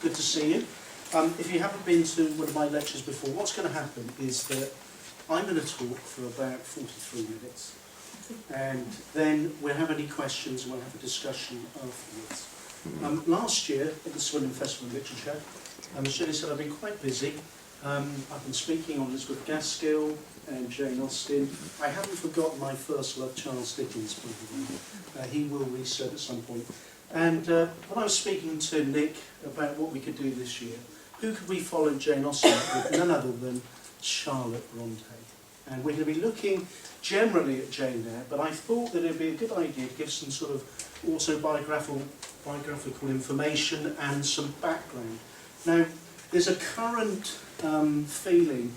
good to see you. If you haven't been to one of my lectures before, what's going to happen is that I'm going to talk for about 43 minutes, and then we'll have any questions and we'll have a discussion afterwards. Last year at the Swindon Festival of Literature, as Jenny said, I've been quite busy. I've been speaking on Elizabeth Gaskell and Jane Austen. I haven't forgotten my first love, Charles Dickens, by the way. He will reset at some point. And when I was speaking to Nick about what we could do this year, who could we follow Jane Austen with? None other than Charlotte Bronte. And we're going to be looking generally at Jane Eyre, but I thought that it would be a good idea to give some sort of autobiographical information and some background. Now, there's a current feeling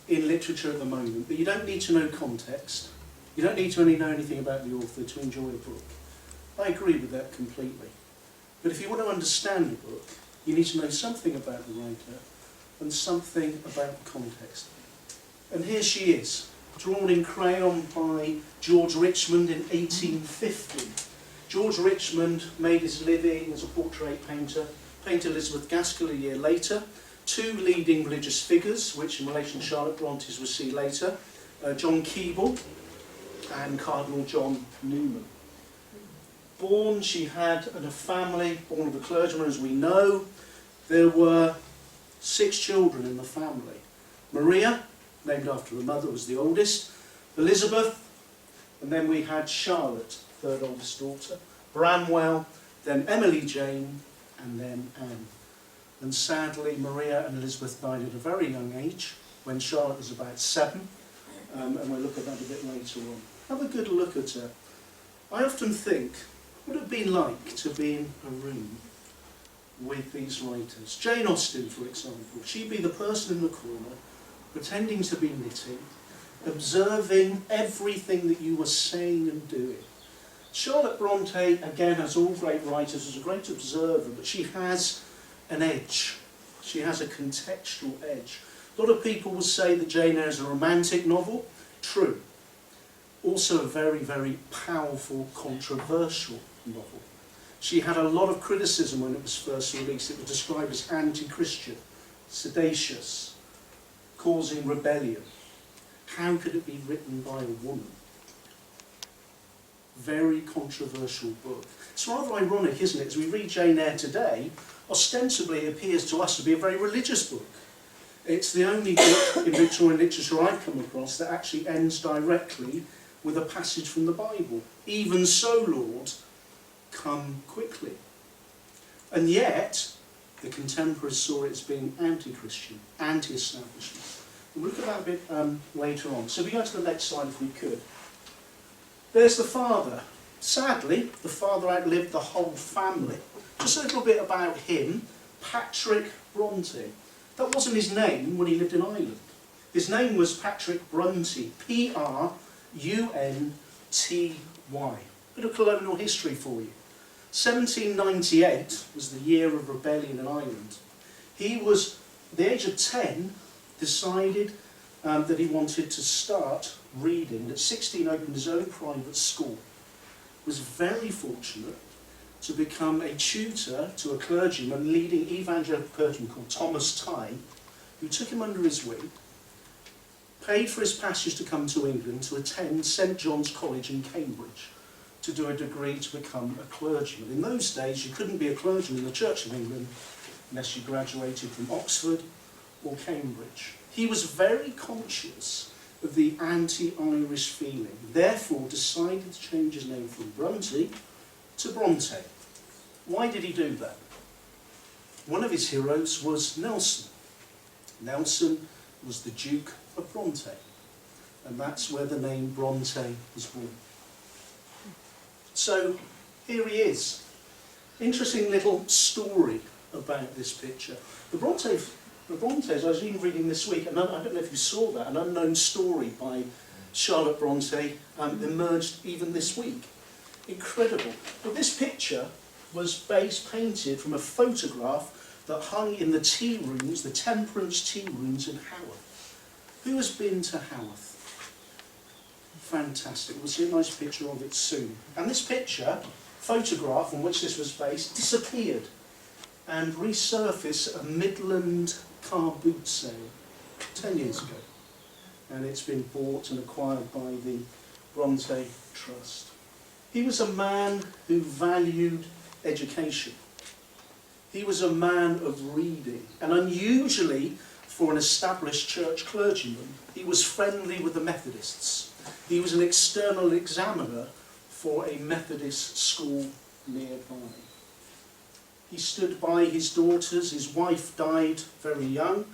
in literature at the moment that you don't need to know context, you don't need to only know anything about the author to enjoy a book. I agree with that completely. But if you want to understand a book, you need to know something about the writer and something about the context. And here she is, drawn in crayon by George Richmond in 1850. George Richmond made his living as a portrait painter, painted Elizabeth Gaskell a year later, two leading religious figures, which in relation to Charlotte Bronte we'll see later, John Keble and Cardinal John Newman. Born, she had in a family, born of a clergyman as we know. There were 6 children in the family. Maria, named after her mother, was the oldest. Elizabeth, and then we had Charlotte, third oldest daughter. Branwell, then Emily Jane, and then Anne. And sadly, Maria and Elizabeth died at a very young age, when Charlotte was about 7, and we'll look at that a bit later on. Have a good look at her. I often think, what would it be like to be in a room with these writers? Jane Austen, for example, she'd be the person in the corner, pretending to be knitting, observing everything that you were saying and doing. Charlotte Bronte, again, as all great writers, is a great observer, but she has an edge. She has a contextual edge. A lot of people will say that Jane Eyre is a romantic novel. True. Also a very, very powerful, controversial novel. She had a lot of criticism when it was first released. It was described as anti-Christian, seditious, causing rebellion. How could it be written by a woman? Very controversial book. It's rather ironic, isn't it? As we read Jane Eyre today, ostensibly it appears to us to be a very religious book. It's the only book in Victorian literature I've come across that actually ends directly with a passage from the Bible. Even so, Lord, come quickly. And yet, the contemporaries saw it as being anti-Christian, anti-establishment. We'll look at that a bit later on. So if we go to the next slide if we could. There's the father. Sadly, the father outlived the whole family. Just a little bit about him. Patrick Bronte. That wasn't his name when he lived in Ireland. His name was Patrick Bronte. P-R-U-N-T-Y. Bit of colonial history for you. 1798 was the year of rebellion in Ireland. He was, at the age of 10, decided that he wanted to start reading. At 16, opened his own private school. Was very fortunate to become a tutor to a clergyman, leading evangelical clergyman called Thomas Tye, who took him under his wing, paid for his passage to come to England to attend St John's College in Cambridge to do a degree to become a clergyman. In those days, you couldn't be a clergyman in the Church of England unless you graduated from Oxford or Cambridge. He was very conscious of the anti-Irish feeling, therefore decided to change his name from Bronte to Bronte. Why did he do that? One of his heroes was Nelson. Nelson was the Duke of Bronte, and that's where the name Bronte was born. So here he is. Interesting little story about this picture. The Brontes, I was even reading this week, and I don't know if you saw that, an unknown story by Charlotte Bronte emerged even this week. Incredible. But this picture was painted from a photograph that hung in the tea rooms, the Temperance tea rooms in Haworth. Who has been to Haworth? Fantastic. We'll see a nice picture of it soon. And this picture, photograph on which this was based, disappeared. and resurface a Midland car boot sale 10 years ago. And it's been bought and acquired by the Bronte Trust. He was a man who valued education. He was a man of reading, and unusually for an established church clergyman, he was friendly with the Methodists. He was an external examiner for a Methodist school nearby. He stood by his daughters. His wife died very young,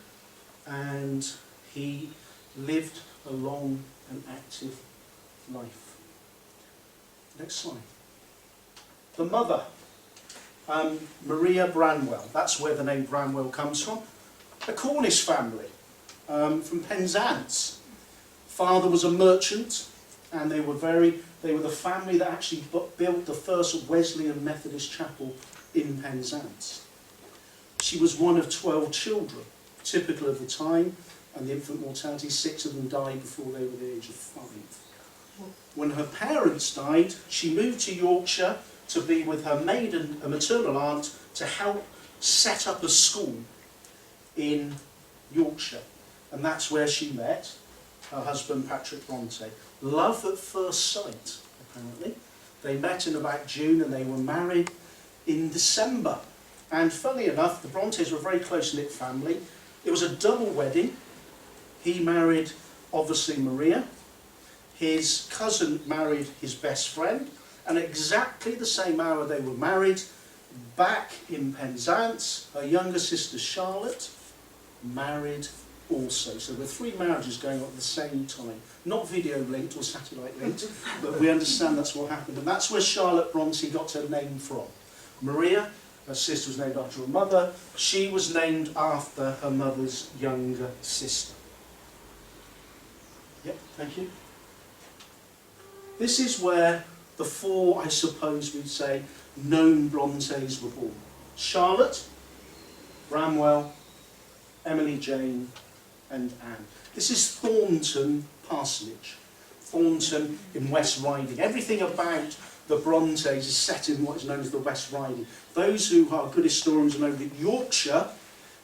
and he lived a long and active life. Next slide. The mother, Maria Branwell. That's where the name Branwell comes from. A Cornish family from Penzance. Father was a merchant, and they were the family that actually built the first Wesleyan Methodist chapel in Penzance. She was one of 12 children, typical of the time, and the infant mortality, 6 of them died before they were the age of 5. When her parents died, she moved to Yorkshire to be with her maiden, a maternal aunt, to help set up a school in Yorkshire. And that's where she met her husband, Patrick Bronte. Love at first sight, apparently. They met in about June and they were married in December. And funny enough, the Brontes were a very close-knit family. It was a double wedding. He married, obviously, Maria. His cousin married his best friend. And at exactly the same hour they were married, back in Penzance, her younger sister Charlotte married also. So there were 3 marriages going on at the same time. Not video linked or satellite linked, but we understand that's what happened. And that's where Charlotte Bronte got her name from. Maria, her sister, was named after her mother. She was named after her mother's younger sister. Yep, thank you. This is where the 4, I suppose we'd say, known Brontes were born. Charlotte, Bramwell, Emily Jane and Anne. This is Thornton Parsonage. Thornton in West Riding. Everything about the Brontes is set in what is known as the West Riding. Those who are good historians know that Yorkshire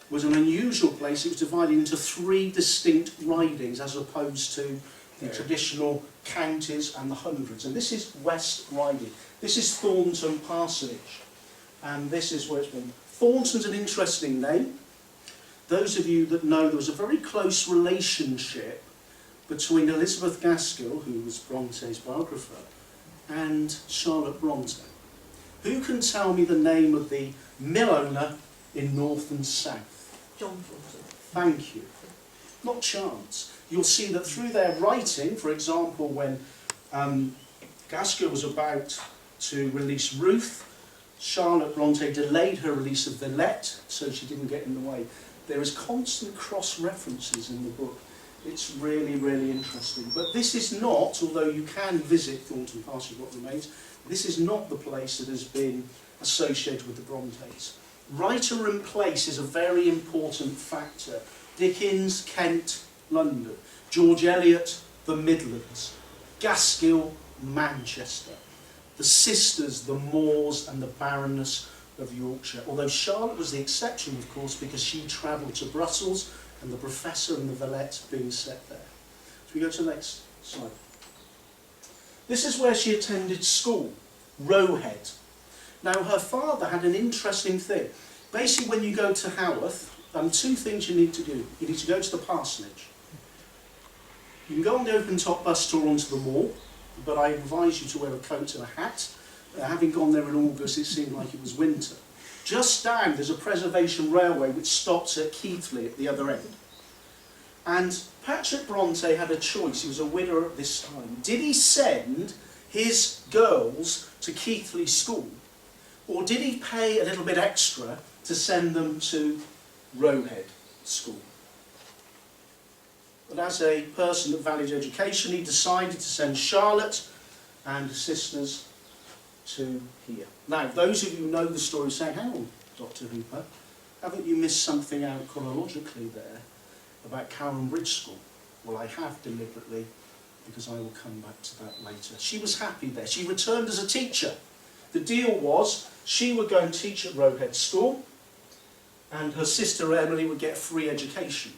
was an unusual place. It was divided into 3 distinct ridings as opposed to the traditional counties and the hundreds. And this is West Riding. This is Thornton Parsonage. And this is where it's been. Thornton's an interesting name. Those of you that know, there was a very close relationship between Elizabeth Gaskell, who was Bronte's biographer, and Charlotte Bronte. Who can tell me the name of the mill owner in North and South? John Bronte. Thank you. Not chance. You'll see that through their writing, for example, when Gaskell was about to release Ruth, Charlotte Bronte delayed her release of Villette so she didn't get in the way. There is constant cross-references in the book. It's really, really interesting. But this is not, although you can visit Thornton Parsonage, what remains, this is not the place that has been associated with the Brontes. Writer and place is a very important factor. Dickens, Kent, London. George Eliot, the Midlands. Gaskell, Manchester. The sisters, the Moors and the Baroness of Yorkshire. Although Charlotte was the exception, of course, because she travelled to Brussels and the professor and the Villette being set there. So we go to the next slide. This is where she attended school, Roehead. Now her father had an interesting thing. Basically when you go to Haworth, 2 things you need to do. You need to go to the parsonage. You can go on the open top bus tour onto the mall, but I advise you to wear a coat and a hat. Having gone there in August, it seemed like it was winter. Just down, there's a preservation railway which stops at Keighley at the other end. And Patrick Bronte had a choice. He was a widower at this time. Did he send his girls to Keighley School, or did he pay a little bit extra to send them to Roehead School? But as a person that valued education, he decided to send Charlotte and her sisters to here. Now, those of you who know the story say, hang on, Dr. Hooper, haven't you missed something out chronologically there about Cowan Bridge School? Well, I have deliberately, because I will come back to that later. She was happy there. She returned as a teacher. The deal was she would go and teach at Roehead School, and her sister Emily would get a free education.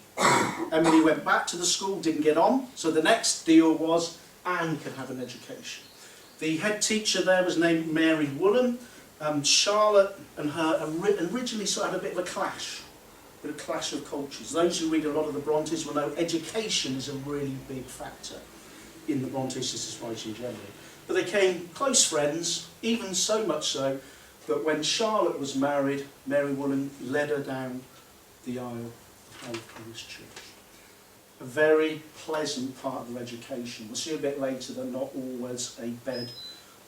Emily went back to the school, didn't get on, so the next deal was Anne could have an education. The head teacher there was named Mary Woolen. Charlotte and her originally sort of had a bit of a clash of cultures. Those who read a lot of the Brontes will know education is a really big factor in the Bronte sisters' writing generally. But they became close friends, even so much so that when Charlotte was married, Mary Woolen led her down the aisle of Holy Parish Church. A very pleasant part of their education. We'll see a bit later that not always a bed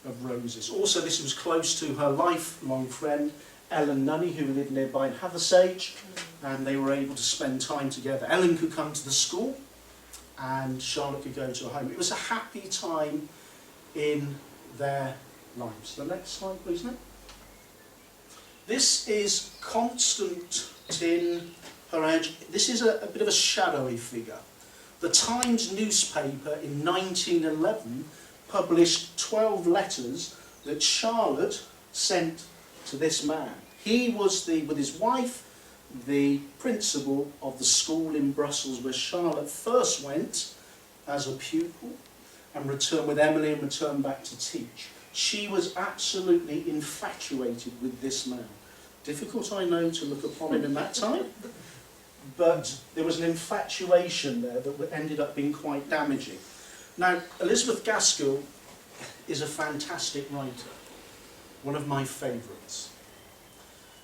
of roses. Also, this was close to her lifelong friend, Ellen Nunney, who lived nearby in Hathersage, and they were able to spend time together. Ellen could come to the school, and Charlotte could go to her home. It was a happy time in their lives. The next slide, please, Nick. This is Constantine This is a bit of a shadowy figure. The Times newspaper in 1911 published 12 letters that Charlotte sent to this man. He was, with his wife, the principal of the school in Brussels where Charlotte first went as a pupil and returned with Emily and returned back to teach. She was absolutely infatuated with this man. Difficult, I know, to look upon him in that time, but there was an infatuation there that ended up being quite damaging. Now, Elizabeth Gaskell is a fantastic writer, one of my favourites.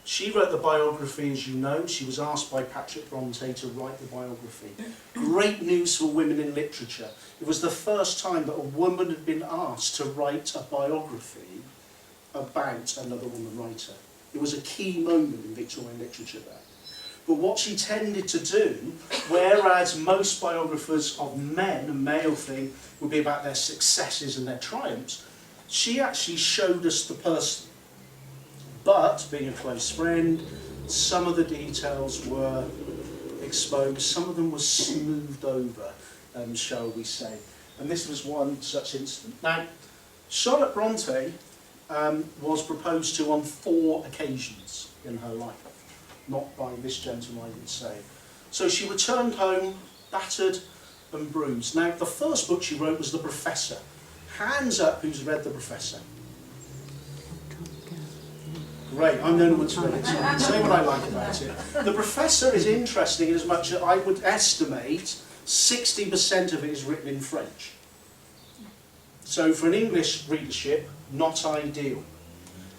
She wrote the biography, as you know. She was asked by Patrick Bronte to write the biography. Great news for women in literature. It was the first time that a woman had been asked to write a biography about another woman writer. It was a key moment in Victorian literature there. But what she tended to do, whereas most biographers of men, a male thing, would be about their successes and their triumphs, she actually showed us the person. But, being a close friend, some of the details were exposed, some of them were smoothed over, shall we say. And this was one such incident. Now, Charlotte Bronte was proposed to on 4 occasions in her life. Not by this gentleman, I would say. So she returned home battered and bruised. Now, the first book she wrote was The Professor. Hands up who's read The Professor. Great, I'm the only one to read it, so I can say what I like about it. The Professor is interesting in as much as I would estimate 60% of it is written in French. So for an English readership, not ideal.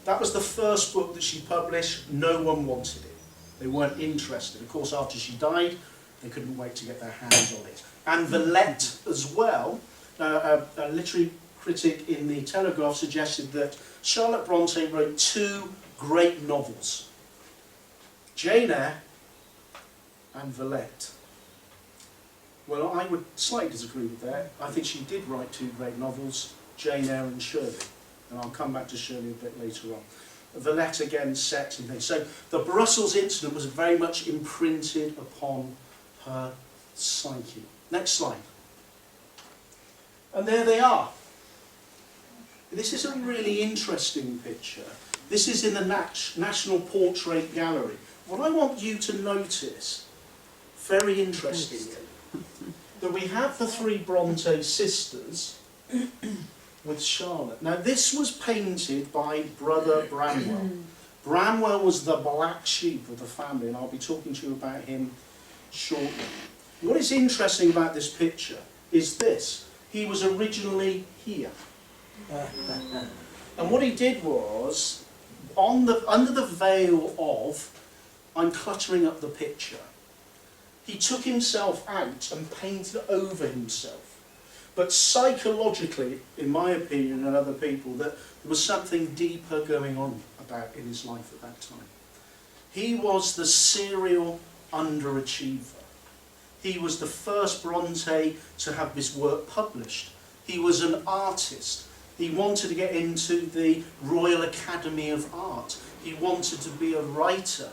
That was the first book that she published. No one wanted it. They weren't interested. Of course, after she died, they couldn't wait to get their hands on it. And Villette as well, a literary critic in the Telegraph suggested that Charlotte Bronte wrote 2 great novels, Jane Eyre and Villette. Well, I would slightly disagree with that. I think she did write 2 great novels, Jane Eyre and Shirley. And I'll come back to Shirley a bit later on. Villette again set in things. So the Brussels incident was very much imprinted upon her psyche. Next slide. And there they are. This is a really interesting picture. This is in the National Portrait Gallery. What I want you to notice, very interestingly, that we have the 3 Bronte sisters with Charlotte. Now this was painted by Brother Bramwell. Bramwell was the black sheep of the family, and I'll be talking to you about him shortly. What is interesting about this picture is this. He was originally here. And what he did was, under the veil of, I'm cluttering up the picture, he took himself out and painted over himself. But psychologically, in my opinion and other people, that there was something deeper going on about in his life at that time. He was the serial underachiever. He was the first Bronte to have his work published. He was an artist. He wanted to get into the Royal Academy of Art. He wanted to be a writer.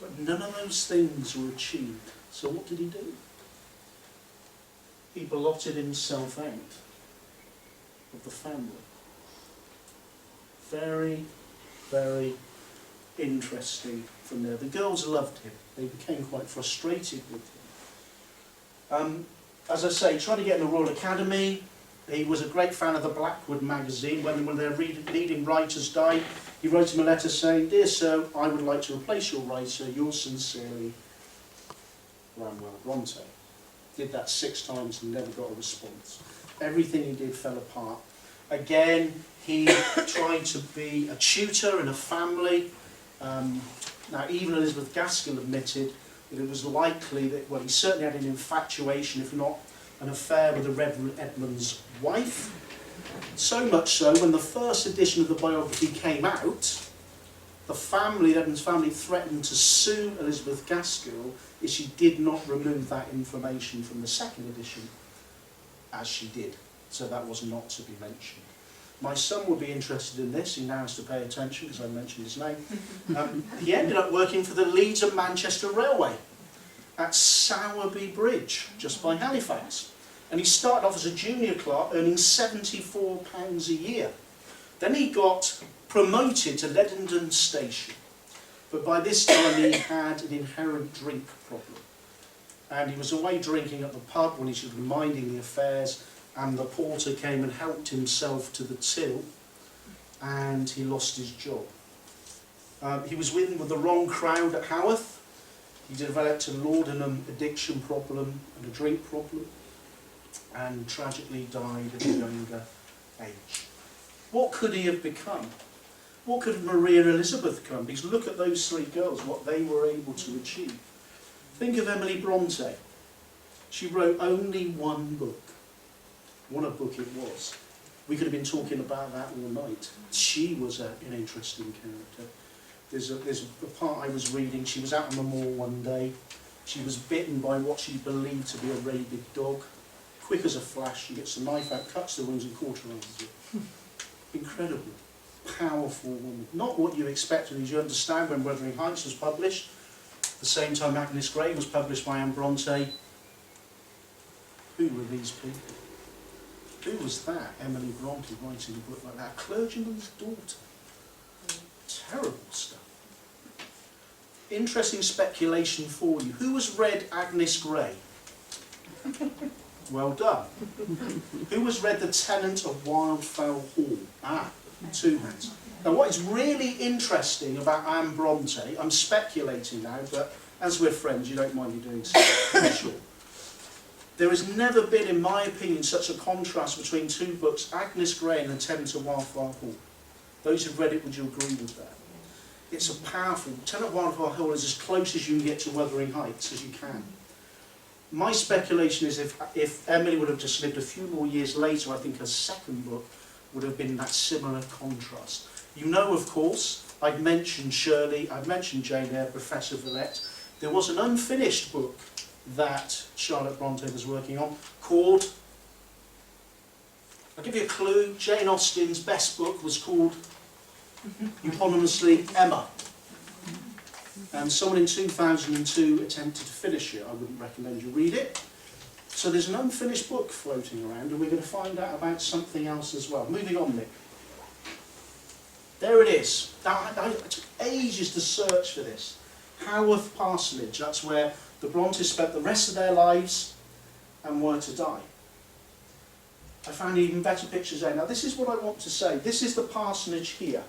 But none of those things were achieved. So what did he do? He blotted himself out of the family. Very, very interesting from there. The girls loved him. They became quite frustrated with him. As I say, tried to get in the Royal Academy. He was a great fan of the Blackwood magazine. When their leading writers died, he wrote him a letter saying, "Dear sir, I would like to replace your writer. Yours sincerely, Bronte." Did that 6 times and never got a response. Everything he did fell apart. Again, he tried to be a tutor in a family. Now, even Elizabeth Gaskell admitted that it was likely that, well, he certainly had an infatuation, if not an affair, with the Reverend Edmund's wife. So much so, when the first edition of the biography came out, the Edmund's family threatened to sue Elizabeth Gaskell if she did not remove that information from the second edition, as she did. So that was not to be mentioned. My son will be interested in this. He now has to pay attention because I mentioned his name. He ended up working for the Leeds and Manchester Railway at Sowerby Bridge, just by Halifax. And he started off as a junior clerk, earning £74 a year. Then he got promoted to Leadenden Station. But by this time he had an inherent drink problem. And he was away drinking at the pub when he should have been minding the affairs, and the porter came and helped himself to the till, and he lost his job. He was with the wrong crowd at Haworth. He developed a laudanum addiction problem and a drink problem, and tragically died at a younger age. What could he have become? What could Maria and Elizabeth become? Because look at those 3 girls, what they were able to achieve. Think of Emily Bronte. She wrote only 1 book. What a book it was. We could have been talking about that all night. She was an interesting character. There's a part I was reading. She was out on the moor one day. She was bitten by what she believed to be a rabid dog. Quick as a flash, she gets a knife out, cuts the wounds and cauterizes it. Incredible. Powerful woman. Not what you expect of these. You understand when Wuthering Heights was published. At the same time Agnes Grey was published by Anne Bronte. Who were these people? Who was that? Emily Bronte writing a book like that. A clergyman's daughter. Terrible stuff. Interesting speculation for you. Who has read Agnes Grey? Well done. Who has read The Tenant of Wildfell Hall? 2 hands. Now what is really interesting about Anne Bronte, I'm speculating now, but as we're friends you don't mind me doing so, I'm sure. There has never been, in my opinion, such a contrast between 2 books, Agnes Grey and The Tenant of Wildfell Hall. Those who've read it, would you agree with that? It's a powerful... Tenant of Wildfell Hall is as close as you can get to Wuthering Heights as you can. My speculation is if Emily would have just lived a few more years later, I think her second book would have been that similar contrast. You know, of course, I've mentioned Shirley, I've mentioned Jane Eyre, Professor Villette. There was an unfinished book that Charlotte Bronte was working on called, I'll give you a clue, Jane Austen's best book was called, eponymously, Emma. And someone in 2002 attempted to finish it. I wouldn't recommend you read it. So there's an unfinished book floating around, and we're going to find out about something else as well. Moving on, Nick. There it is. Now, it took ages to search for this. Haworth Parsonage, that's where the Brontes spent the rest of their lives and were to die. I found even better pictures there. Now this is what I want to say. This is the parsonage here.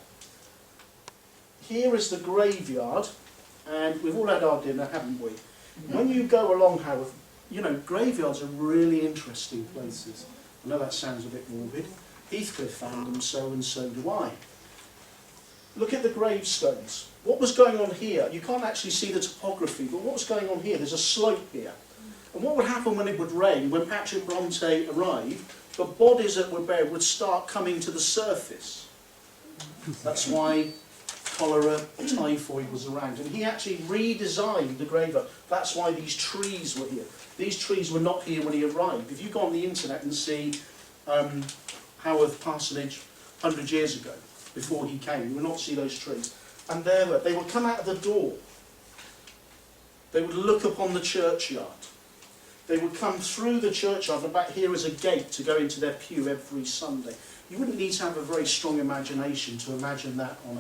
Here is the graveyard, and we've all had our dinner, haven't we? When you go along Haworth, you know, graveyards are really interesting places. I know that sounds a bit morbid. Heathcliff found them, so and so do I. Look at the gravestones. What was going on here? You can't actually see the topography, but what was going on here? There's a slope here. And what would happen when it would rain, when Patrick Bronte arrived, the bodies that were buried would start coming to the surface. That's why cholera, typhoid was around. And he actually redesigned the graveyard. That's why these trees were here. These trees were not here when he arrived. If you go on the internet and see Haworth Parsonage 100 years ago, before he came, you will not see those trees. And there they would come out of the door. They would look upon the churchyard. They would come through the churchyard, and back here is a gate to go into their pew every Sunday. You wouldn't need to have a very strong imagination to imagine that on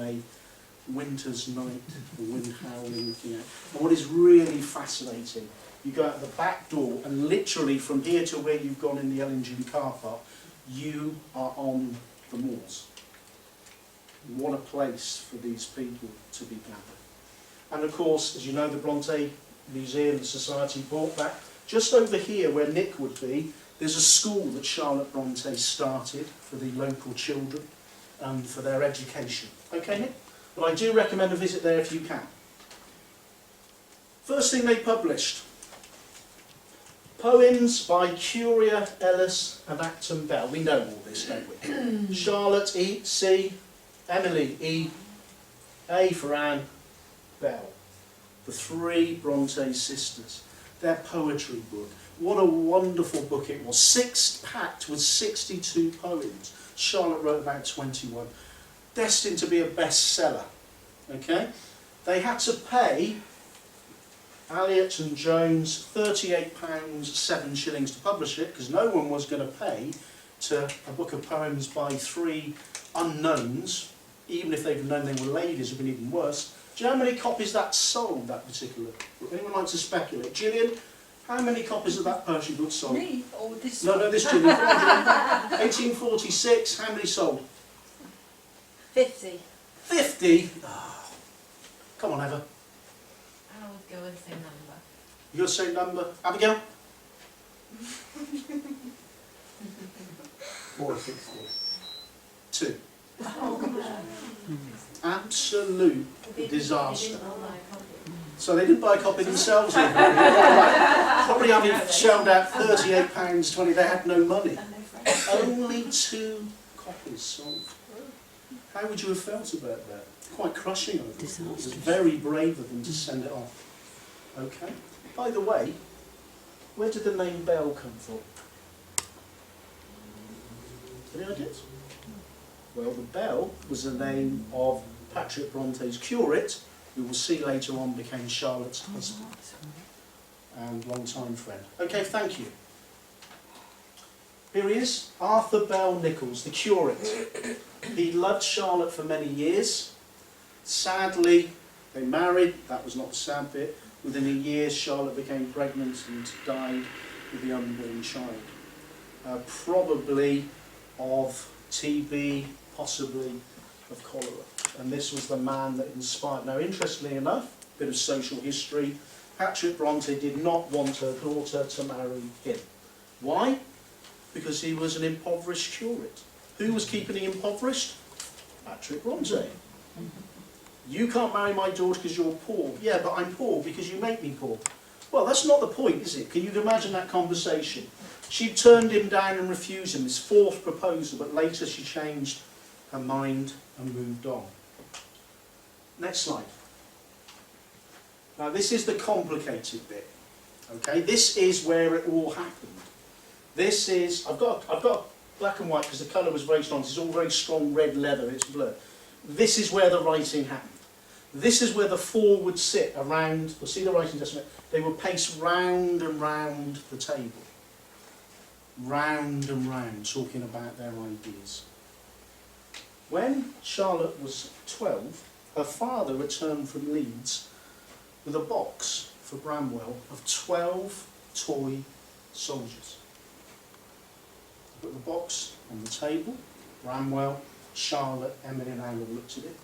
winter's night, the wind howling, looking out. And what is really fascinating, you go out the back door and literally from here to where you've gone in the LNG car park, you are on the moors. What a place for these people to be gathered. And of course, as you know, the Bronte Museum, the Society brought back, just over here where Nick would be, there's a school that Charlotte Bronte started for the local children for their education. Okay, Nick? But I do recommend a visit there if you can. First thing they published, poems by Curia, Ellis and Acton Bell. We know all this, don't we? Charlotte, E, C, Emily, E, A for Anne, Bell. The three Bronte sisters. Their poetry book. What a wonderful book it was. Packed with 62 poems. Charlotte wrote about 21. Destined to be a bestseller. Okay? They had to pay Elliott and Jones £38, 7 shillings to publish it, because no one was going to pay to a book of poems by three unknowns, even if they'd known they were ladies, it would have been even worse. Do you know how many copies that sold, that particular book? Anyone like to speculate? Gillian, how many copies of that poetry book sold? Me? Or this No, no, this Gillian. 1846, how many sold? 50. 50? Oh, come on, Eva. I would go with the same number. You got the same number? Abigail? 460. 2. Absolute disaster. So they didn't buy a copy themselves. Probably having shelled out £38.20, they had no money. Only 2 copies sold. How would you have felt about that? Quite crushing, I think. It was very brave of them to send it off. Okay. By the way, where did the name Bell come from? Any ideas? Well, the Bell was the name of Patrick Bronte's curate, who we'll see later on became Charlotte's husband and long-time friend. Okay, thank you. Here he is, Arthur Bell Nichols, the curate. He loved Charlotte for many years. Sadly, they married. That was not the sad bit. Within a year, Charlotte became pregnant and died with the unborn child. Probably of TB, possibly of cholera. And this was the man that inspired. Now, interestingly enough, a bit of social history, Patrick Bronte did not want her daughter to marry him. Why? Because he was an impoverished curate. Who was keeping him impoverished? Patrick Bronte. You can't marry my daughter because you're poor. Yeah, but I'm poor because you make me poor. Well, that's not the point, is it? Can you imagine that conversation? She turned him down and refused him, his fourth proposal, but later she changed her mind and moved on. Next slide. Now this is the complicated bit. Okay, this is where it all happened. This is, I've got black and white because the colour was very strong. It's all very strong red leather, it's blurred. This is where the writing happened. This is where the four would sit around, you'll see the writing testament, they would pace round and round the table. Round and round, talking about their ideas. When Charlotte was 12, her father returned from Leeds with a box for Bramwell of 12 toy soldiers. Put the box on the table, Bramwell, Charlotte, Emily and Anne all looked at it.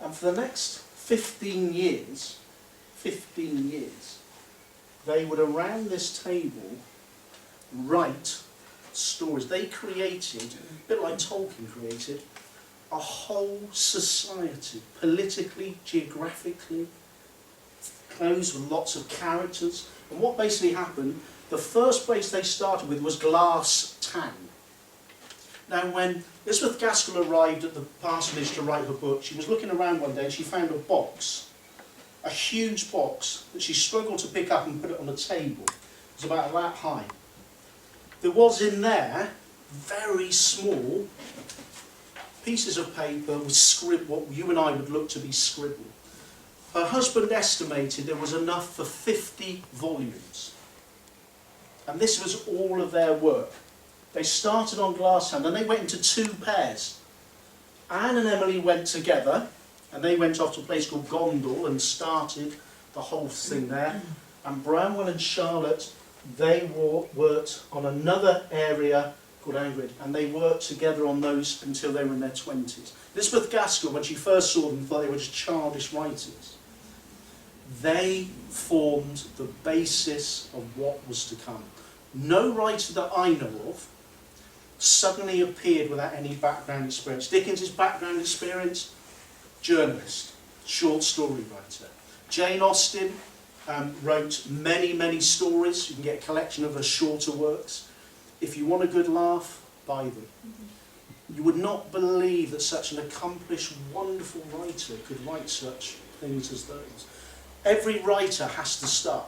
And for the next 15 years, they would around this table write stories. They created, a bit like Tolkien created, a whole society, politically, geographically, closed with lots of characters. And what basically happened, the first place they started with was Glass Town. Now when Elizabeth Gaskell arrived at the parsonage to write her book, she was looking around one day and she found a box, a huge box that she struggled to pick up and put it on the table. It was about that high. There was in there very small pieces of paper with what you and I would look to be scribbled. Her husband estimated there was enough for 50 volumes. And this was all of their work. They started on Glass Town, then they went into 2 pairs. Anne and Emily went together, And they went off to a place called Gondal and started the whole thing there. And Bramwell and Charlotte, they worked on another area called Angria, and they worked together on those until they were in their 20s. Elizabeth Gaskell, when she first saw them, thought they were just childish writers. They formed the basis of what was to come. No writer that I know of suddenly appeared without any background experience. Dickens's background experience, journalist, short story writer. Jane Austen wrote many, many stories. You can get a collection of her shorter works. If you want a good laugh, buy them. You would not believe that such an accomplished, wonderful writer could write such things as those. Every writer has to start.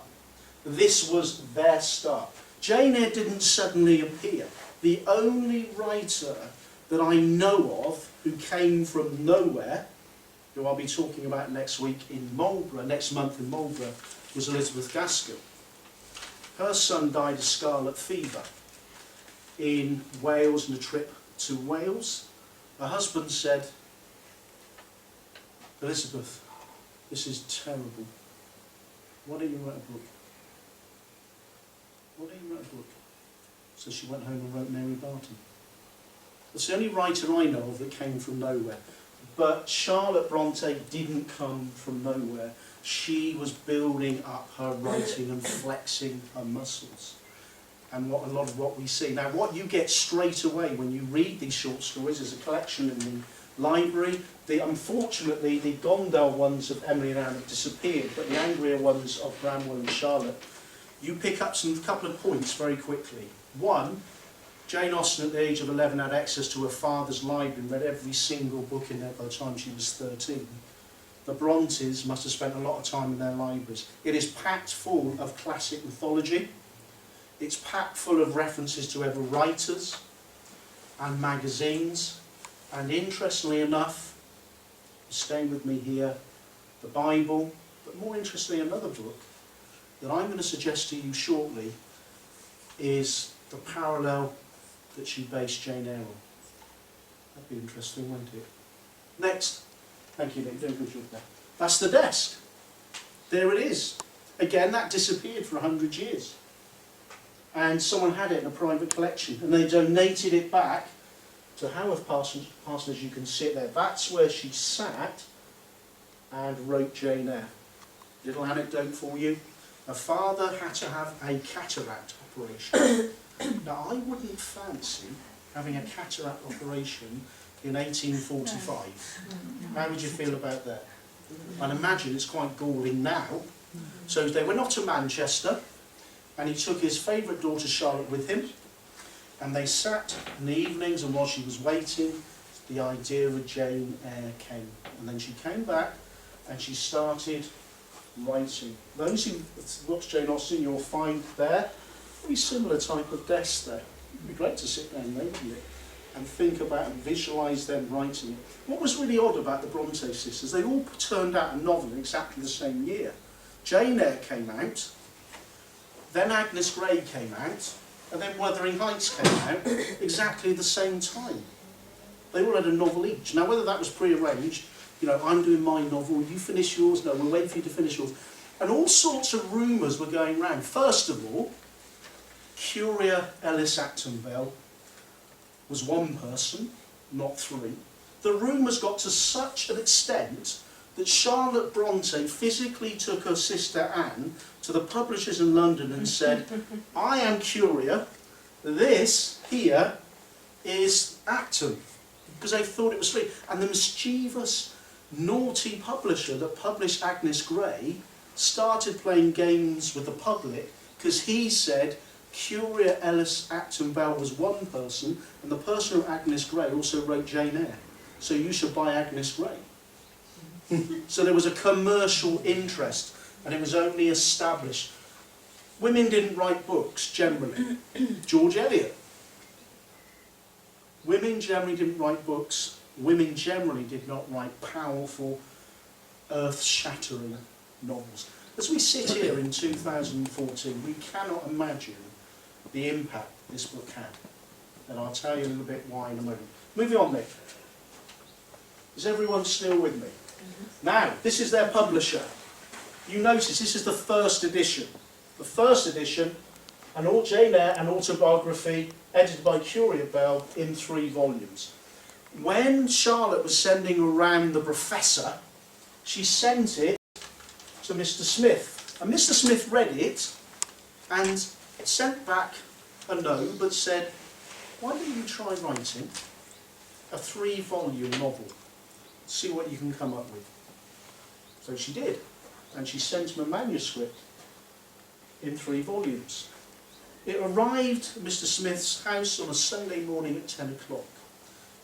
This was their start. Jane Eyre didn't suddenly appear. The only writer that I know of who came from nowhere, who I'll be talking about next week in Marlborough, next month in Marlborough, was Elizabeth Gaskell. Her son died of scarlet fever in Wales on a trip to Wales. Her husband said, "Elizabeth, this is terrible. Why don't you write a book? Why don't you write a book?" So she went home and wrote Mary Barton. That's the only writer I know of that came from nowhere. But Charlotte Bronte didn't come from nowhere. She was building up her writing and flexing her muscles. And a lot of what we see. Now, what you get straight away when you read these short stories is a collection in the library. Unfortunately, the Gondal ones of Emily and Anne have disappeared, but the Angria ones of Bramwell and Charlotte, you pick up a couple of points very quickly. One, Jane Austen at the age of 11 had access to her father's library and read every single book in there by the time she was 13. The Brontes must have spent a lot of time in their libraries. It is packed full of classic mythology. It's packed full of references to other writers and magazines. And interestingly enough, staying with me here, the Bible, but more interestingly another book that I'm going to suggest to you shortly is the parallel that she based Jane Eyre on. That'd be interesting, wouldn't it? Next. Thank you, Nick. Doing a good job there. That's the desk. There it is. Again, that disappeared for 100 years. And someone had it in a private collection, and they donated it back to Haworth Parsonage. You can see it there. That's where she sat and wrote Jane Eyre. Little anecdote for you. Her father had to have a cataract operation. Now, I wouldn't fancy having a cataract operation in 1845. How would you feel about that? I'd imagine it's quite galling now. So they went off to Manchester, and he took his favourite daughter Charlotte with him, and they sat in the evenings, and while she was waiting, the idea of Jane Eyre came. And then she came back, and she started writing. Those who watch Jane Austen, you'll find there very similar type of desk there. It'd be great to sit there and read it and think about and visualise them writing it. What was really odd about the Bronte sisters, they all turned out a novel in exactly the same year. Jane Eyre came out, then Agnes Grey came out, and then Wuthering Heights came out exactly the same time. They all had a novel each. Now, whether that was pre-arranged, you know, I'm doing my novel, you finish yours, no, we'll wait for you to finish yours. And all sorts of rumours were going round. First of all, Curia Ellis Acton Bell was one person, not three. The rumours got to such an extent that Charlotte Bronte physically took her sister Anne to the publishers in London and said, "I am Curia, this here is Acton," because they thought it was free. And the mischievous, naughty publisher that published Agnes Grey started playing games with the public because he said Curia Ellis Acton Bell was one person, and the person who Agnes Grey also wrote Jane Eyre. So you should buy Agnes Grey. So there was a commercial interest, and it was only established. Women didn't write books, generally. George Eliot. Women generally didn't write books. Women generally did not write powerful, earth-shattering novels. As we sit here in 2014, we cannot imagine the impact this book had. And I'll tell you a little bit why in a moment. Moving on, Nick. Is everyone still with me? Now, this is their publisher. You notice this is the first edition. The first edition, Jane Eyre, an autobiography, edited by Curia Bell in 3 volumes. When Charlotte was sending around the professor, she sent it to Mr. Smith. And Mr. Smith read it and sent back a note that said, why don't you try writing a 3-volume novel? See what you can come up with. So she did. And she sent him a manuscript in 3 volumes. It arrived at Mr. Smith's house on a Sunday morning at 10 o'clock.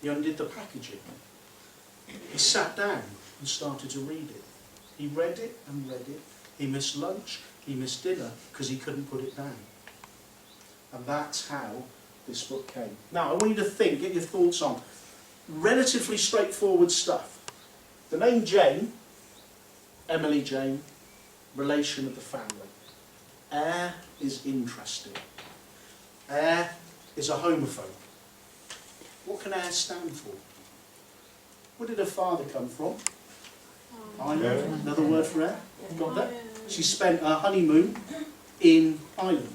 He undid the packaging. He sat down and started to read it. He read it and read it. He missed lunch, he missed dinner, because he couldn't put it down. And that's how this book came. Now, I want you to think, get your thoughts on relatively straightforward stuff. The name Jane, Emily Jane, relation of the family. Eyre is interesting. Eyre is a homophobe. What can Eyre stand for? Where did her father come from? Ireland. Another word for Eyre? Got that? She spent her honeymoon in Ireland.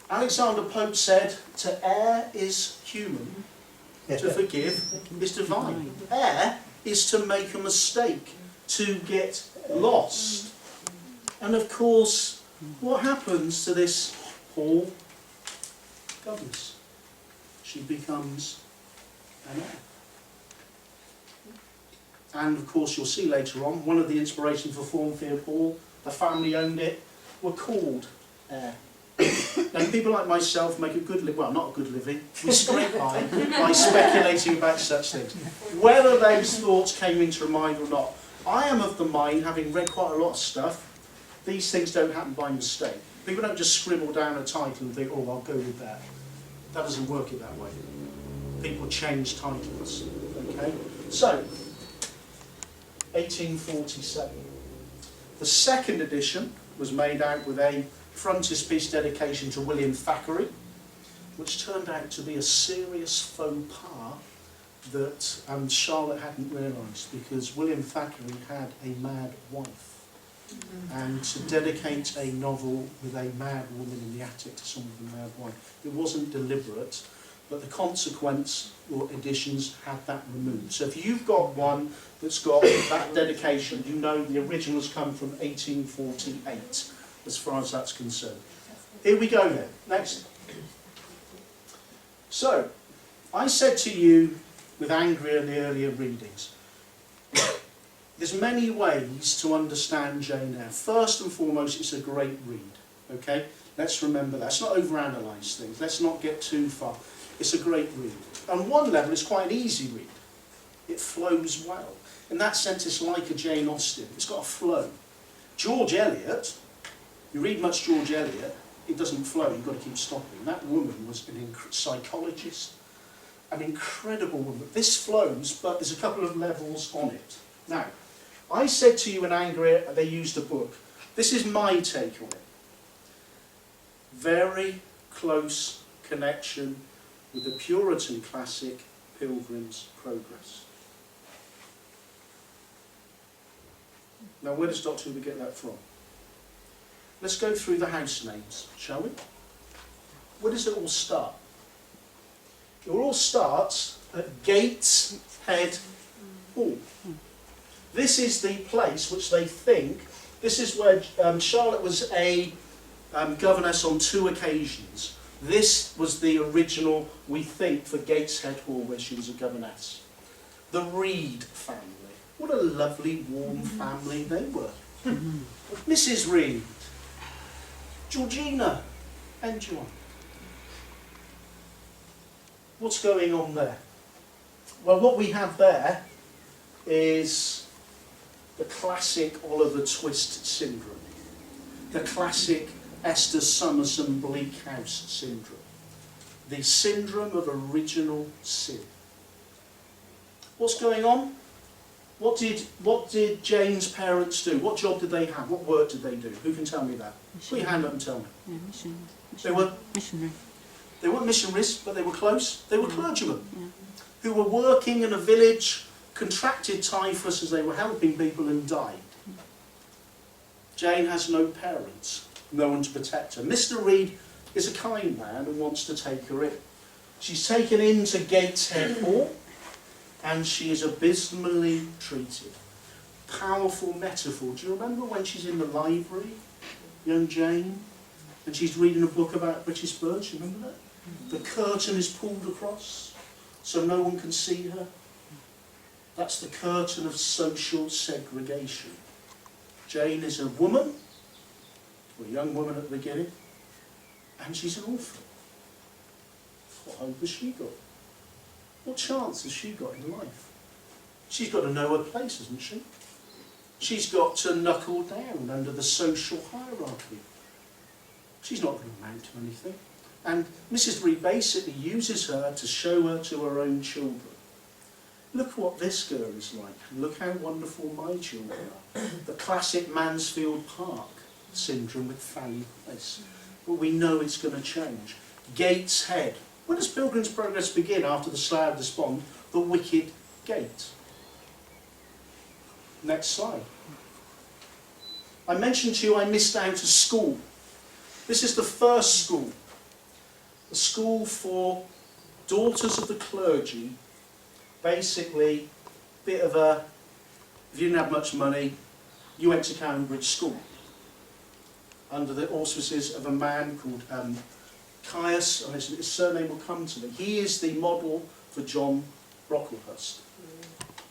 Alexander Pope said, to err is human, to forgive is divine. Err is to make a mistake, to get lost. And of course, what happens to this poor governess? She becomes an heir. And of course, you'll see later on, one of the inspirations for Thornfield Hall, the family owned it, were called Eyre. Now, people like myself make a good living, well, not a good living, we scrape by speculating about such things. Whether those thoughts came into your mind or not, I am of the mind, having read quite a lot of stuff, these things don't happen by mistake. People don't just scribble down a title and think, oh, I'll go with that. That doesn't work it that way. People change titles. Okay? So, 1847. The second edition was made out with a frontispiece dedication to William Thackeray, which turned out to be a serious faux pas that Charlotte hadn't realised, because William Thackeray had a mad wife. And to dedicate a novel with a mad woman in the attic to someone with a mad wife, it wasn't deliberate, but the consequence or editions had that removed. So if you've got one that's got that dedication, you know the originals come from 1848, as far as that's concerned. Here we go then. Next. So, I said to you with Angria in the earlier readings, there's many ways to understand Jane Eyre. First and foremost, it's a great read. Okay? Let's remember that. Let's not overanalyse things. Let's not get too far. It's a great read. On one level, it's quite an easy read. It flows well. In that sense, it's like a Jane Austen. It's got a flow. George Eliot, you read much George Eliot, it doesn't flow. You've got to keep stopping. That woman was a psychologist, an incredible woman. This flows, but there's a couple of levels on it. Now, I said to you in Angria, they used a book. This is my take on it. Very close connection with the Puritan classic Pilgrim's Progress. Now, where does Dr. Huber get that from? Let's go through the house names, shall we? Where does it all start? It all starts at Gateshead Hall. This is the place which they think, this is where Charlotte was a governess on 2 occasions. This was the original, we think, for Gateshead Hall, where she was a governess. The Reed family. What a lovely, warm family they were. Mrs. Reed, Georgina, and John. What's going on there? Well, what we have there is the classic Oliver Twist syndrome. The classic Esther Summerson Bleak House syndrome. The syndrome of original sin. What's going on? What did Jane's parents do? What job did they have? What work did they do? Who can tell me that? Put your hand up and tell me. Yeah, missionary. They were missionary. They weren't missionaries, but they were close. They were clergymen Yeah. who were working in a village contracted typhus as they were helping people and died. Jane has no parents, no one to protect her. Mr. Reed is a kind man and wants to take her in. She's taken into Gateshead Hall and she is abysmally treated. Powerful metaphor. Do you remember when she's in the library, young Jane, and she's reading a book about British birds? You remember that? The curtain is pulled across so no one can see her. That's the curtain of social segregation. Jane is a woman, or a young woman at the beginning, and she's an orphan. What hope has she got? What chance has she got in life? She's got to know her place, hasn't she? She's got to knuckle down under the social hierarchy. She's not going to amount to anything. And Mrs. Reed basically uses her to show her to her own children. Look what this girl is like. Look how wonderful my children are. The classic Mansfield Park syndrome with Fanny Price. But we know it's going to change. Gateshead. When does Pilgrim's Progress begin after the Slough of Despond? The Wicket Gate. Next slide. I mentioned to you I missed out a school. This is the first school. A school for daughters of the clergy. Basically, bit of a, if you didn't have much money, you went to Cambridge School under the auspices of a man called Caius, and his surname will come to me. He is the model for John Brocklehurst.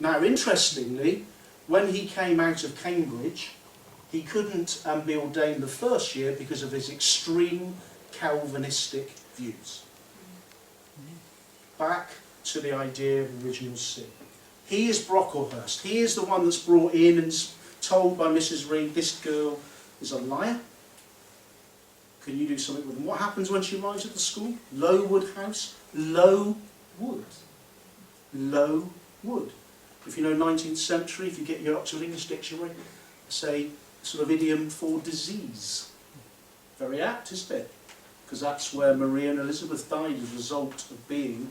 Now, interestingly, when he came out of Cambridge, he couldn't be ordained the first year because of his extreme Calvinistic views. Back to the idea of original sin. He is Brocklehurst. He is the one that's brought in and told by Mrs. Reed, this girl is a liar. Can you do something with them? What happens when she arrives at the school? Lowood House. Low wood. Low wood. If you know 19th century, if you get your Oxford English Dictionary, say sort of idiom for disease. Very apt, isn't it? Because that's where Maria and Elizabeth died as a result of being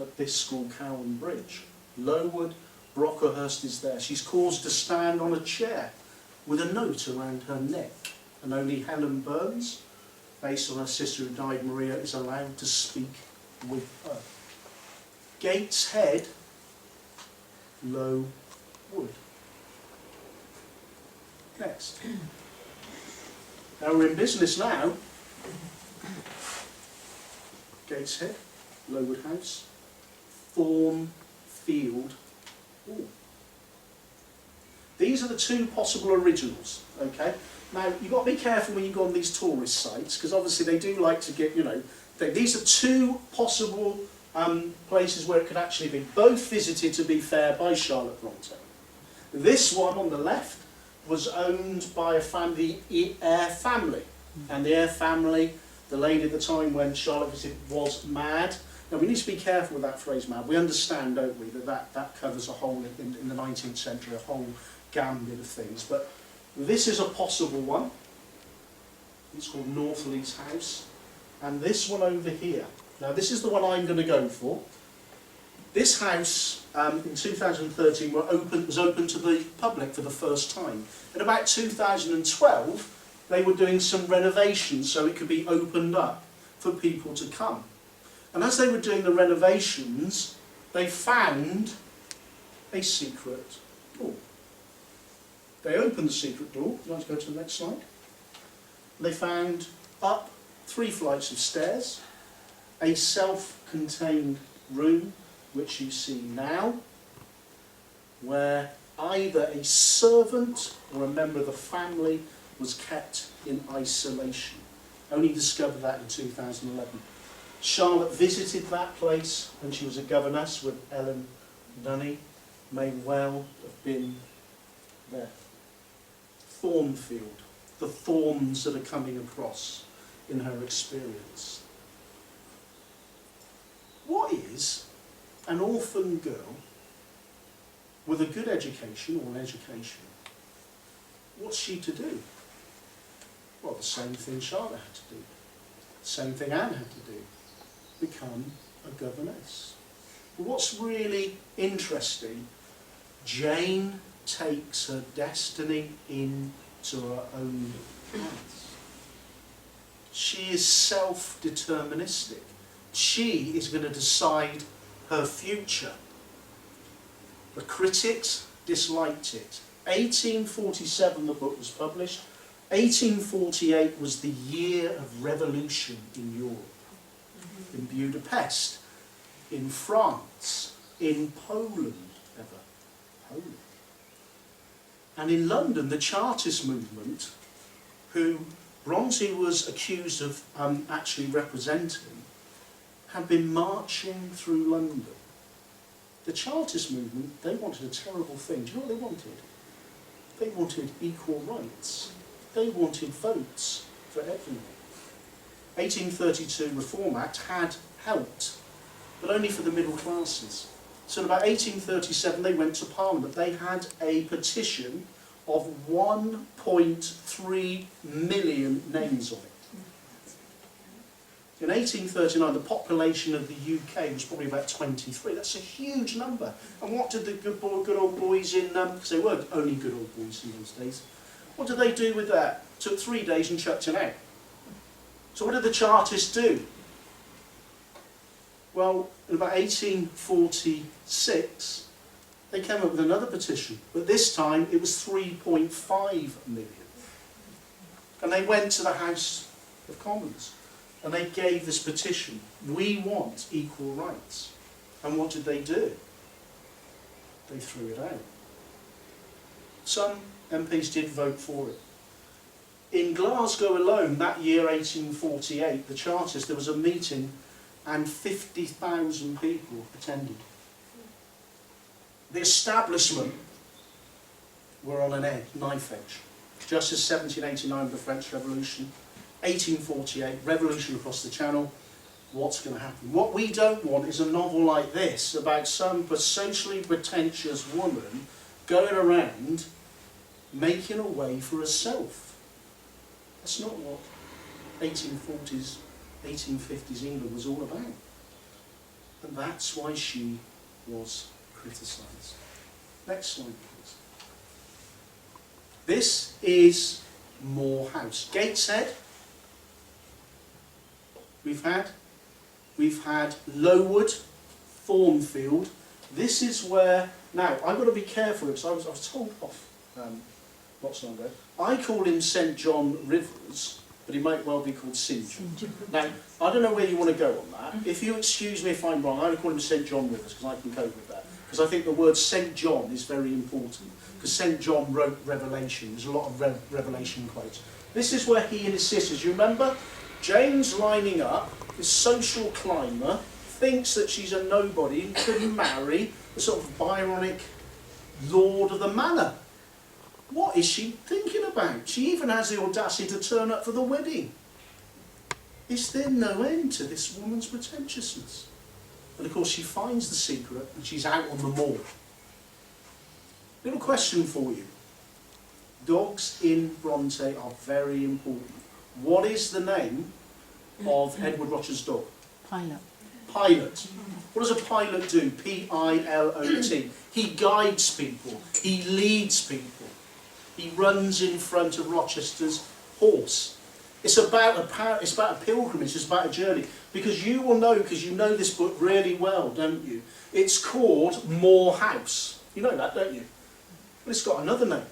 at this school, Cowan Bridge. Lowood, Brocklehurst is there. She's caused to stand on a chair with a note around her neck. And only Helen Burns, based on her sister who died, Maria, is allowed to speak with her. Gateshead, Low Wood. Next. Now we're in business now. Gateshead, Lowood House, Thornfield Hall. These are the two possible originals, okay? Now, you've got to be careful when you go on these tourist sites, because obviously they do like to get, these are two possible places where it could actually be. Both visited, to be fair, by Charlotte Bronte. This one on the left was owned by a family, the Eyre family. And the Eyre family, the lady at the time when Charlotte visited, was mad. Now, we need to be careful with that phrase, mad. We understand, don't we, that covers a whole, in the 19th century, a whole gambit of things. But this is a possible one. It's called Northlees House. And this one over here. Now, this is the one I'm going to go for. This house, in 2013, was open to the public for the first time. In about 2012, they were doing some renovations so it could be opened up for people to come. And as they were doing the renovations, they found a secret door. They opened the secret door. Would you like to go to the next slide? They found up 3 flights of stairs, a self-contained room, which you see now, where either a servant or a member of the family was kept in isolation. Only discovered that in 2011. Charlotte visited that place when she was a governess with Ellen Dunny. May well have been there. Thornfield, the thorns that are coming across in her experience. What is an orphan girl with a good education or an education? What's she to do? Well, the same thing Charlotte had to do. The same thing Anne had to do. Become a governess. But what's really interesting Jane takes her destiny into her own hands. She is self-deterministic. She is going to decide her future. The critics disliked it. 1847 the book was published. 1848 was the year of revolution in Europe. In Budapest, in France, in Poland, Poland. And in London, the Chartist movement, who Bronte was accused of actually representing, had been marching through London. The Chartist movement, they wanted a terrible thing. Do you know what they wanted? They wanted equal rights. They wanted votes for everyone. 1832 Reform Act had helped, but only for the middle classes. So in about 1837 they went to Parliament. They had a petition of 1.3 million names on it. In 1839 the population of the UK was probably about 23. That's a huge number. And what did the good old boys in, because they weren't only good old boys in those days, what did they do with that? Took 3 days and chucked it out. So what did the Chartists do? Well, in about 1846, they came up with another petition, but this time it was 3.5 million. And they went to the House of Commons, and they gave this petition, we want equal rights. And what did they do? They threw it out. Some MPs did vote for it. In Glasgow alone, that year, 1848, the Chartists, there was a meeting and 50,000 people attended. The establishment were on an edge, knife edge. Just as 1789, the French Revolution, 1848, revolution across the Channel, what's going to happen? What we don't want is a novel like this about some socially pretentious woman going around making a way for herself. That's not what 1840s, 1850s England was all about. And that's why she was criticised. Next slide, please. This is Moor House. Gateshead, we've had Lowood, Thornfield. This is where, now I've got to be careful because I was told off not so long ago. I call him St John Rivers, but he might well be called St John. Now, I don't know where you want to go on that. If you excuse me if I'm wrong, I'm going to call him St John Rivers because I can cope with that. Because I think the word St John is very important. Because St John wrote Revelation. There's a lot of Revelation quotes. This is where he and his sisters, you remember? Jane's lining up, this social climber, thinks that she's a nobody and couldn't marry the sort of Byronic lord of the manor. What is she thinking about? She even has the audacity to turn up for the wedding. Is there no end to this woman's pretentiousness? And of course she finds the secret and she's out on the moor. Little question for you. Dogs in Bronte are very important. What is the name of Edward Rocher's dog? Pilot. Pilot. What does a pilot do? P-I-L-O-T. He guides people. He leads people. He runs in front of Rochester's horse. It's about a pilgrimage, it's about a journey. Because you will know, because you know this book really well, don't you? It's called Moor House. You know that, don't you? But it's got another name.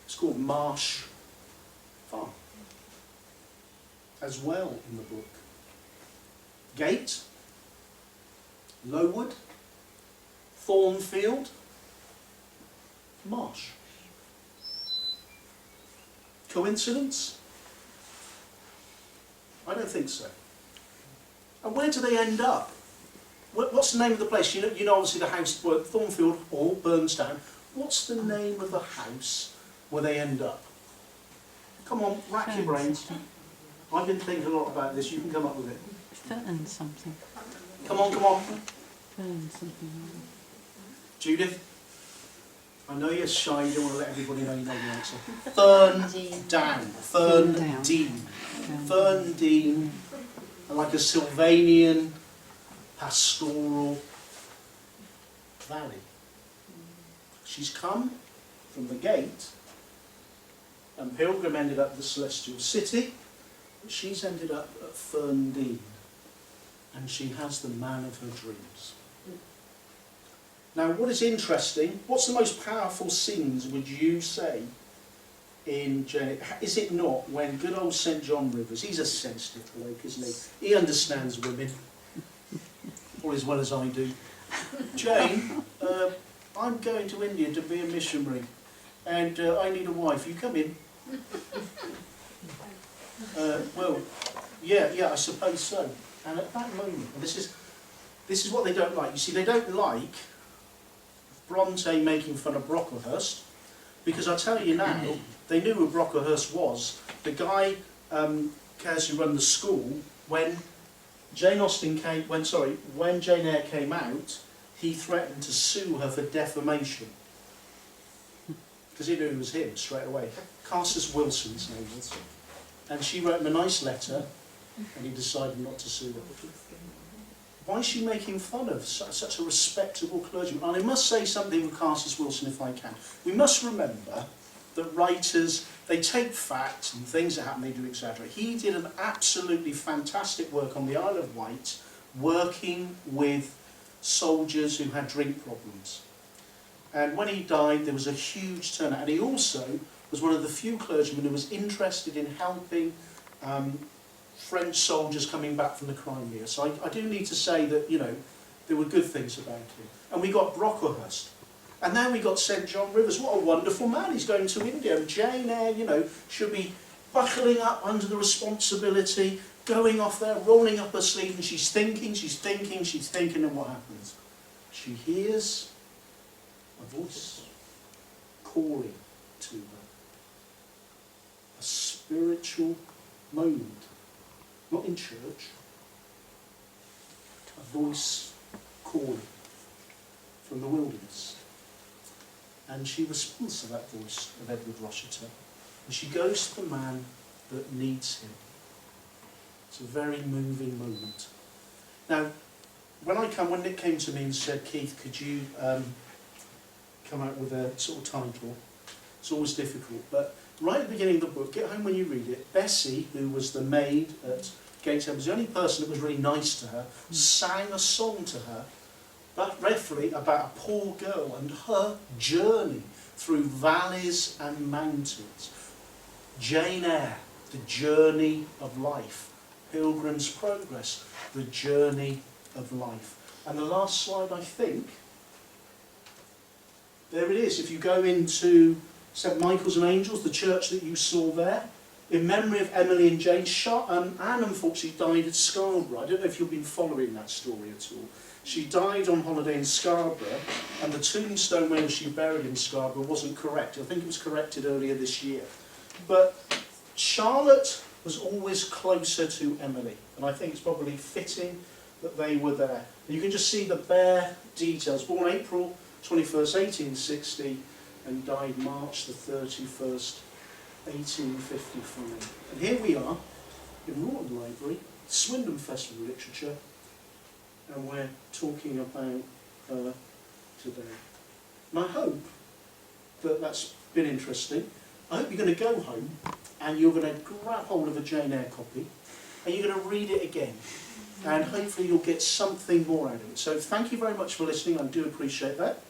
It's called Marsh Farm. As well in the book. Gate, Lowood, Thornfield, Marsh. Coincidence? I don't think so. And where do they end up? What's the name of the place? You know obviously the house where Thornfield all burns down. What's the name of the house where they end up? Come on, rack your brains. I've been thinking a lot about this. You can come up with it. Fern something. Come on, come on. Fern something. Judith? I know you're shy, you don't want to let everybody know you know the answer. Ferndown. Ferndean. Ferndean. Like a Sylvanian pastoral valley. She's come from the gate, and Pilgrim ended up at the Celestial City, but she's ended up at Ferndene, and she has the man of her dreams. Now, what is interesting, what's the most powerful scenes, would you say, in Jane? Is it not when good old St John Rivers, he's a sensitive bloke, isn't he? He understands women, or as well as I do. Jane, I'm going to India to be a missionary, and I need a wife. You come in. Well, yeah, I suppose so. And at that moment, and this is what they don't like. You see, they don't like Bronte making fun of Brocklehurst, because I tell you now, they knew who Brocklehurst was. The guy who run the school, when Jane Eyre came out, he threatened to sue her for defamation. Because he knew it was him straight away. Carsus Wilson's name was. And she wrote him a nice letter, and he decided not to sue her. Why is she making fun of such a respectable clergyman? And I must say something with Carsus Wilson if I can. We must remember that writers, they take facts and things that happen, they do exaggerate. He did an absolutely fantastic work on the Isle of Wight, working with soldiers who had drink problems. And when he died, there was a huge turnout. And he also was one of the few clergymen who was interested in helping French soldiers coming back from the Crimea. So I do need to say that, you know, there were good things about him. And we got Brocklehurst. And now we got St John Rivers. What a wonderful man. He's going to India. And Jane Eyre, you know, should be buckling up under the responsibility, going off there, rolling up her sleeve, and she's thinking, and what happens? She hears a voice calling to her. A spiritual moment. Not in church. A voice calling from the wilderness. And she responds to that voice of Edward Rossiter. And she goes to the man that needs him. It's a very moving moment. Now, when Nick came to me and said, Keith, could you come out with a sort of title? It's always difficult, but right at the beginning of the book, get home when you read it, Bessie, who was the maid at Gateshead, was the only person that was really nice to her, sang a song to her, but roughly about a poor girl and her journey through valleys and mountains. Jane Eyre, the journey of life. Pilgrim's Progress, the journey of life. And the last slide, I think, there it is. If you go into St Michael's and Angels, the church that you saw there, in memory of Emily and Jane, Anne unfortunately died at Scarborough. I don't know if you've been following that story at all. She died on holiday in Scarborough, and the tombstone where she was buried in Scarborough wasn't correct. I think it was corrected earlier this year. But Charlotte was always closer to Emily, and I think it's probably fitting that they were there. And you can just see the bare details. Born April 21st, 1860, and died March the 31st, 1855. And here we are in Rawdon Library, Swindon Festival of Literature, and we're talking about her today. And I hope that that's been interesting. I hope you're going to go home and you're going to grab hold of a Jane Eyre copy and you're going to read it again. And hopefully you'll get something more out of it. So thank you very much for listening. I do appreciate that.